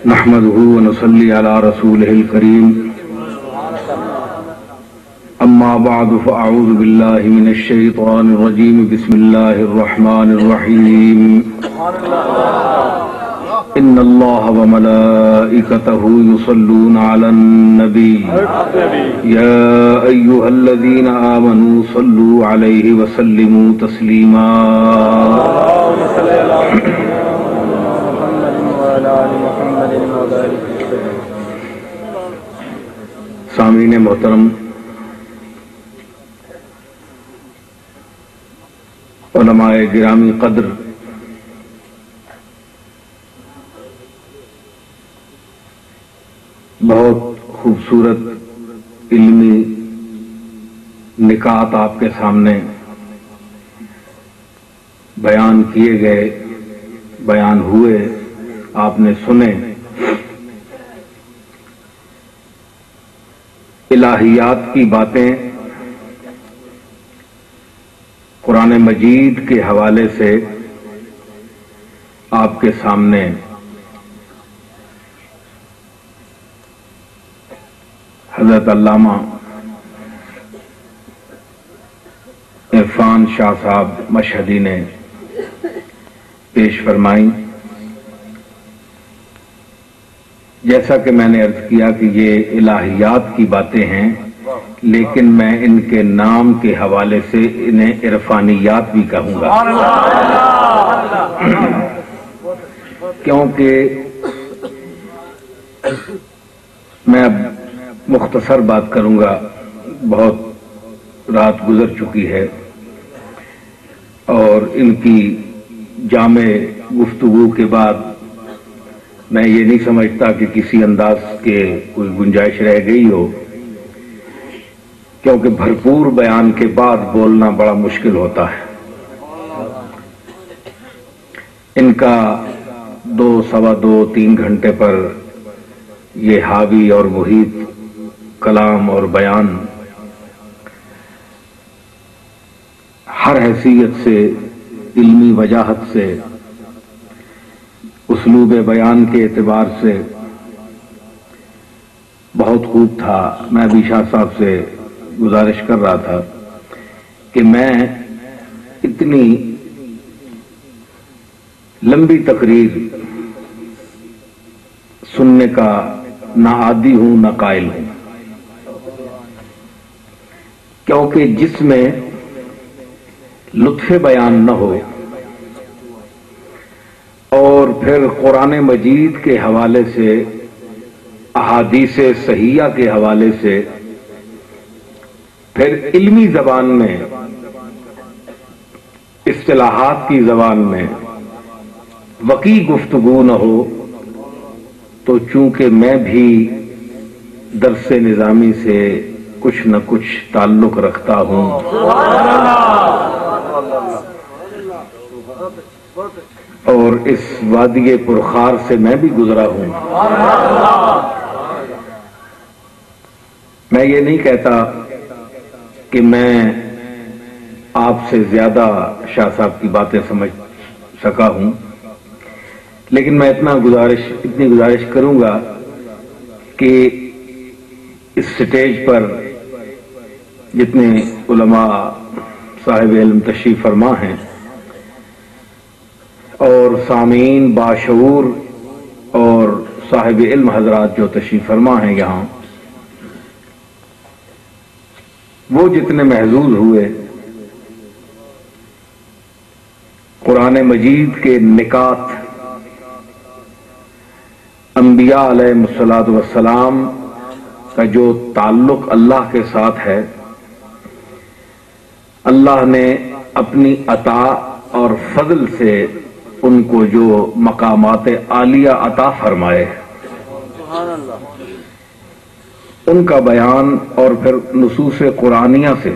نحمده ونصلي على رسوله الكريم أما بعد فأعوذ بالله من الشيطان الرجيم بسم الله الرحمن الرحيم إن الله وملائكته يصلون على النبي يا أيها الذين آمنوا صلوا عليه وسلموا تسليما سامعین محترم، علماء گرامی قدر، بہت خوبصورت علمی نکات آپ کے سامنے بیان کیے گئے، بیان ہوئے، آپ نے سنے۔ الہیات کی باتیں قرآن مجید کے حوالے سے آپ کے سامنے حضرت علامہ عرفان شاہ صاحب مشہدی نے پیش فرمائی۔ جیسا کہ میں نے عرض کیا کہ یہ الہیات کی باتیں ہیں، لیکن میں ان کے نام کے حوالے سے انہیں عرفانیات بھی کہوں گا، کیونکہ میں اب مختصر بات کروں گا، بہت رات گزر چکی ہے اور ان کی جامع گفتگو کے بعد میں یہ نہیں سمجھتا کہ کسی انداز کے کوئی گنجائش رہ گئی ہو، کیونکہ بھرپور بیان کے بعد بولنا بڑا مشکل ہوتا ہے۔ ان کا 2 سوا 2 3 گھنٹے پر یہ حاوی اور محیط کلام اور بیان ہر حیثیت سے، علمی وجاہت سے، اسلوب بیان کے اعتبار سے بہت خوب تھا۔ میں بھی شاہ صاحب سے گزارش کر رہا تھا کہ میں اتنی لمبی تقریر سننے کا نہ عادی ہوں نہ قائل ہوں، کیونکہ جس میں لطف بیان نہ ہو اور پھر قرآن مجید کے حوالے سے، احادیث صحیحہ کے حوالے سے، پھر علمی زبان میں، اصطلاحات کی زبان میں وقی گفتگو نہ ہو، تو چونکہ میں بھی درس نظامی سے کچھ نہ کچھ تعلق رکھتا ہوں اور اس وادی پرخار سے میں بھی گزرا ہوں، میں یہ نہیں کہتا کہ میں آپ سے زیادہ شاہ صاحب کی باتیں سمجھ سکا ہوں، لیکن میں اتنی گزارش کروں گا کہ اس سٹیج پر جتنے علماء صاحب علم تشریف فرما ہیں اور سامعین باشعور اور صاحب علم حضرات جو تشریف فرما ہیں یہاں، وہ جتنے محظوظ ہوئے قرآن مجید کے نکات، انبیاء علیہ الصلوۃ والسلام کا جو تعلق اللہ کے ساتھ ہے، اللہ نے اپنی عطا اور فضل سے ان کو جو مقامات عالیہ عطا فرمائے، ان کا بیان اور پھر نصوص قرآنیہ سے۔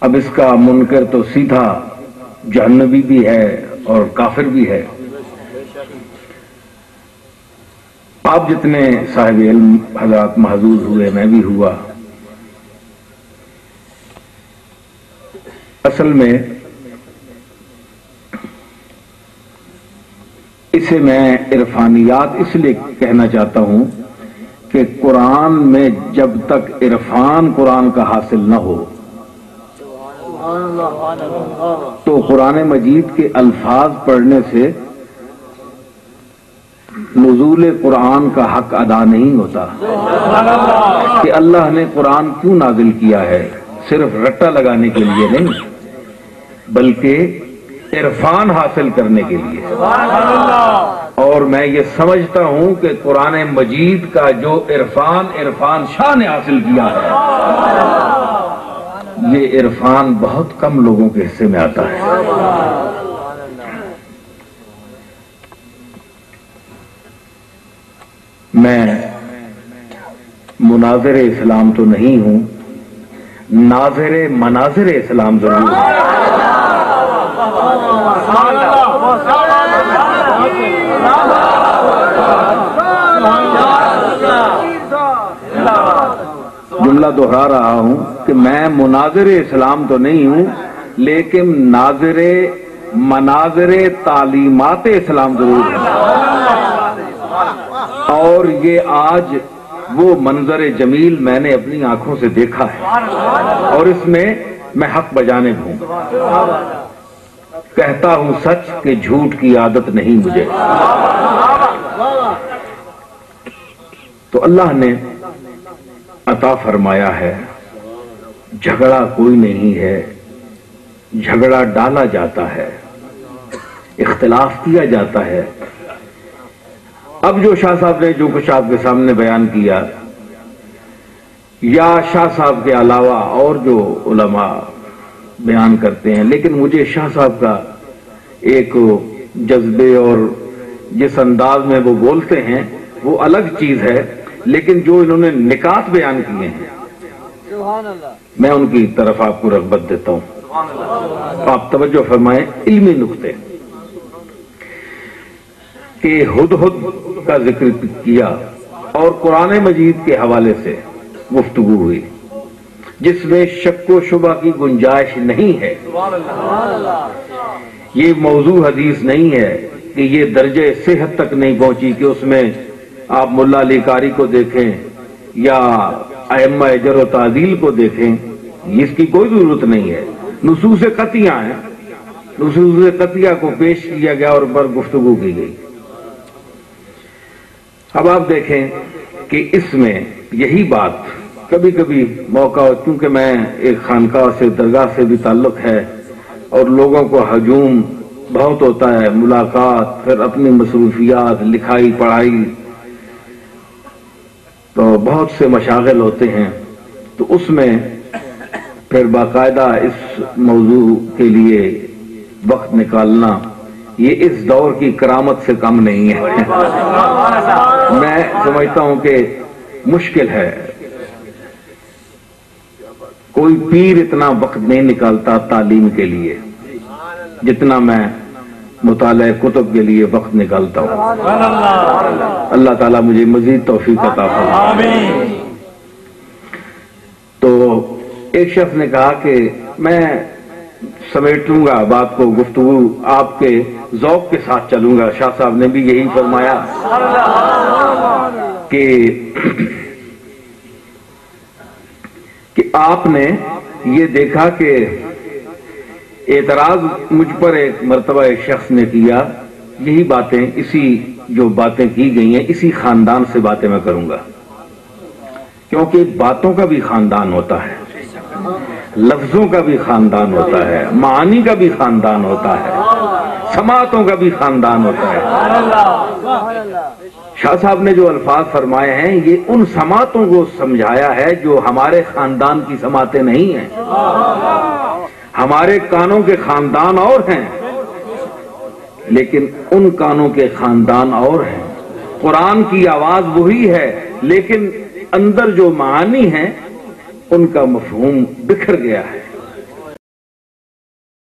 اب اس کا منکر تو سیدھا جہنمی بھی ہے اور کافر بھی ہے۔ آپ جتنے صاحب علم حضرات محظوظ ہوئے، میں بھی ہوا، اصل میں اسے میں عرفانیات اس لیے کہنا چاہتا ہوں کہ قرآن میں جب تک عرفان قرآن کا حاصل نہ ہو تو قرآن مجید کے الفاظ پڑھنے سے نزول قرآن کا حق ادا نہیں ہوتا کہ اللہ نے قرآن کیوں نازل کیا ہے، صرف رٹا لگانے کے لیے نہیں بلکہ عرفان حاصل کرنے کے لیے۔ اور میں یہ سمجھتا ہوں کہ قرآن مجید کا جو عرفان شاہ نے حاصل کیا ہے، یہ عرفان بہت کم لوگوں کے حصے میں آتا ہے۔ میں مناظر اسلام تو نہیں ہوں، ناظر مناظر اسلام ضرور ہوں۔ جملہ دہرا رہا ہوں کہ میں مناظر اسلام تو نہیں ہوں، لیکن ناظر مناظر تعلیمات اسلام ضرور ہوں۔ اور یہ آج وہ منظر جمیل میں نے اپنی آنکھوں سے دیکھا ہے، اور اس میں میں حق بجانب ہوں۔ کہتا ہوں سچ کہ جھوٹ کی عادت نہیں مجھے۔ تو اللہ نے عطا فرمایا ہے، جھگڑا کوئی نہیں ہے، جھگڑا ڈالا جاتا ہے، اختلاف کیا جاتا ہے۔ اب جو شاہ صاحب نے جو کچھ آپ کے سامنے بیان کیا، یا شاہ صاحب کے علاوہ اور جو علماء بیان کرتے ہیں، لیکن مجھے شاہ صاحب کا ایک جذبے اور جس انداز میں وہ بولتے ہیں وہ الگ چیز ہے، لیکن جو انہوں نے نکات بیان کیے ہیں میں ان کی طرف آپ کو رغبت دیتا ہوں۔ آپ توجہ فرمائیں، علمی نقطے کہ ہدہد کا ذکر کیا اور قرآن مجید کے حوالے سے گفتگو ہوئی جس میں شک و شبہ کی گنجائش نہیں ہے۔ یہ موضوع حدیث نہیں ہے کہ یہ درجہ صحت تک نہیں پہنچی کہ اس میں آپ ملا علی قاری کو دیکھیں یا ائمہ اجر و تعدیل کو دیکھیں، اس کی کوئی ضرورت نہیں ہے۔ نصوص قطعیہ ہیں، نصوص قطعیہ کو پیش کیا گیا اور پر گفتگو کی گئی۔ اب آپ دیکھیں کہ اس میں یہی بات کبھی کبھی موقع ہو، کیونکہ میں ایک خانقاہ سے درگاہ سے بھی تعلق ہے اور لوگوں کو ہجوم بہت ہوتا ہے، ملاقات، پھر اپنی مصروفیات، لکھائی پڑھائی، تو بہت سے مشاغل ہوتے ہیں، تو اس میں پھر باقاعدہ اس موضوع کے لیے وقت نکالنا یہ اس دور کی کرامت سے کم نہیں ہے۔ میں سمجھتا ہوں کہ مشکل ہے، کوئی پیر اتنا وقت نہیں نکالتا تعلیم کے لیے جتنا میں مطالعہ کتب کے لیے وقت نکالتا ہوں۔ اللہ تعالیٰ مجھے مزید توفیق عطا فرمائے۔ تو ایک شخص نے کہا کہ میں سمیٹوں گا بات کو، گفتگو آپ کے ذوق کے ساتھ چلوں گا۔ شاہ صاحب نے بھی یہی فرمایا کہ آپ نے یہ دیکھا کہ اعتراض مجھ پر ایک مرتبہ ایک شخص نے کیا، یہی باتیں، اسی جو باتیں کی گئی ہیں اسی خاندان سے باتیں میں کروں گا، کیونکہ باتوں کا بھی خاندان ہوتا ہے، لفظوں کا بھی خاندان ہوتا ہے، معانی کا بھی خاندان ہوتا ہے، سماعتوں کا بھی خاندان ہوتا ہے۔ شاہ صاحب نے جو الفاظ فرمائے ہیں یہ ان سماعتوں کو سمجھایا ہے جو ہمارے خاندان کی سماعتیں نہیں ہیں۔ ہمارے کانوں کے خاندان اور ہیں، لیکن ان کانوں کے خاندان اور ہیں۔ قرآن کی آواز وہی ہے، لیکن اندر جو معانی ہیں ان کا مفہوم بکھر گیا ہے۔